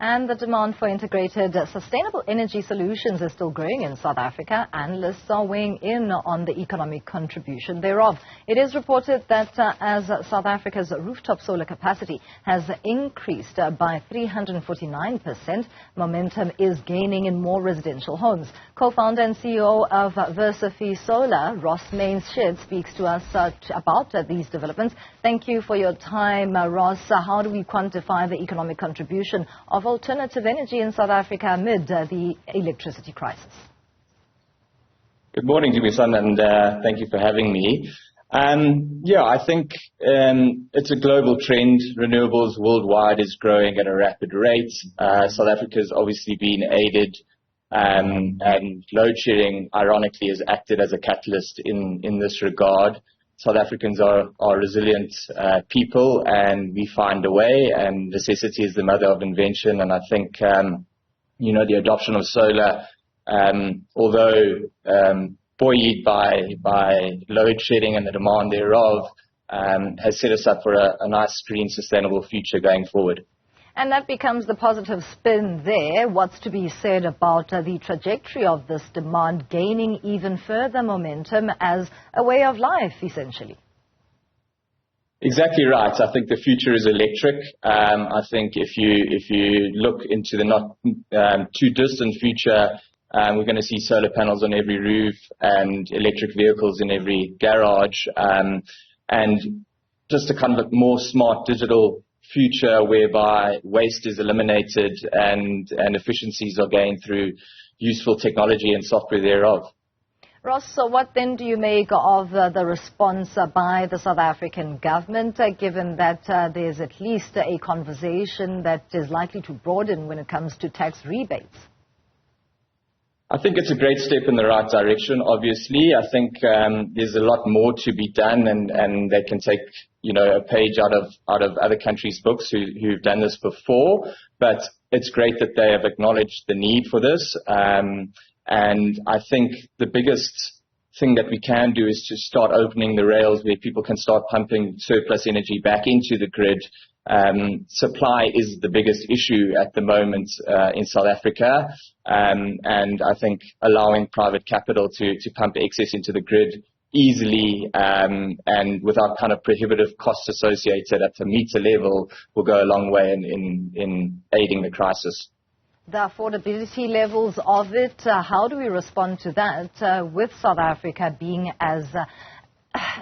And the demand for integrated sustainable energy solutions is still growing in South Africa. Analysts are weighing in on the economic contribution thereof. It is reported that as South Africa's rooftop solar capacity has increased by 349%, momentum is gaining in more residential homes. Co-founder and CEO of Versofy Solar, Mains-Sheard, speaks to us about these developments. Thank you for your time, Ross. How do we quantify the economic contribution of alternative energy in South Africa amid the electricity crisis? Good morning, Tumisang, and thank you for having me. I think it's a global trend. Renewables worldwide is growing at a rapid rate. South Africa has obviously been aided, and load shedding, ironically, has acted as a catalyst in this regard. South Africans are resilient people, and we find a way, and necessity is the mother of invention. And I think, the adoption of solar, although buoyed by load shedding and the demand thereof, has set us up for a nice, green, sustainable future going forward. And that becomes the positive spin there. What's to be said about the trajectory of this demand gaining even further momentum as a way of life, essentially? Exactly right. I think the future is electric. I think if you look into the not too distant future, we're going to see solar panels on every roof and electric vehicles in every garage, and just a kind of a more smart digital future whereby waste is eliminated and efficiencies are gained through useful technology and software thereof. Ross, so what then do you make of the response by the South African government, given that there's at least a conversation that is likely to broaden when it comes to tax rebates? I think it's a great step in the right direction, obviously. I think there's a lot more to be done, and they can take, a page out of other countries' books who've done this before. But it's great that they have acknowledged the need for this. And I think the biggest thing that we can do is to start opening the rails where people can start pumping surplus energy back into the grid. Supply is the biggest issue at the moment in South Africa, and I think allowing private capital to pump excess into the grid easily and without kind of prohibitive costs associated at the meter level will go a long way in aiding the crisis. The affordability levels of it, how do we respond to that with South Africa being as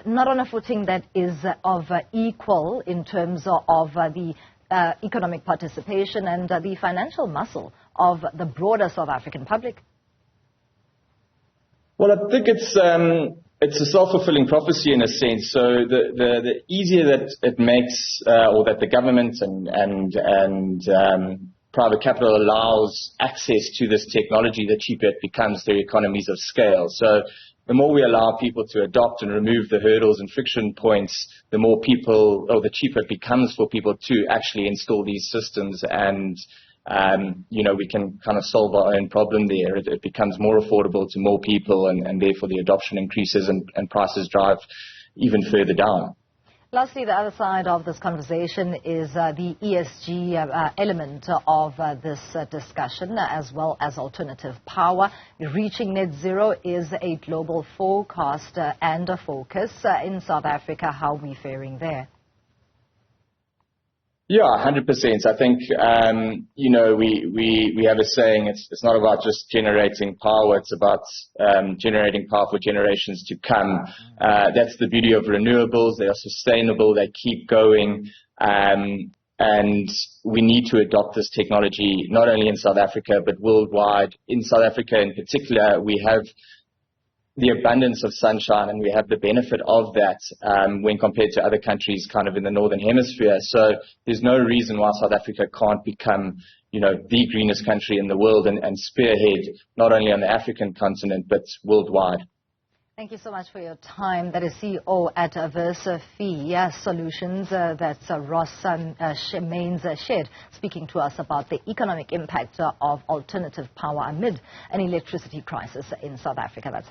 not on a footing that is of equal in terms of the economic participation and the financial muscle of the broader South African public? Well, I think it's a self-fulfilling prophecy in a sense. So the easier that it makes, or that the government and private capital allows access to this technology, the cheaper it becomes through economies of scale. So the more we allow people to adopt and remove the hurdles and friction points, the more people, or the cheaper it becomes for people to actually install these systems. And, we can kind of solve our own problem there. It becomes more affordable to more people, and therefore the adoption increases and prices drive even further down. Lastly, the other side of this conversation is the ESG element of this discussion, as well as alternative power. Reaching net zero is a global forecast and a focus. In South Africa, how are we faring there? Yeah, 100%. I think, we have a saying, it's not about just generating power, it's about generating power for generations to come. That's the beauty of renewables. They are sustainable, they keep going, and we need to adopt this technology not only in South Africa, but worldwide. In South Africa in particular, we have the abundance of sunshine, and we have the benefit of that when compared to other countries kind of in the northern hemisphere. So there's no reason why South Africa can't become, the greenest country in the world and spearhead not only on the African continent, but worldwide. Thank you so much for your time. That is CEO at Versofy Solutions. That's Ross Mains-Sheard speaking to us about the economic impact of alternative power amid an electricity crisis in South Africa. That's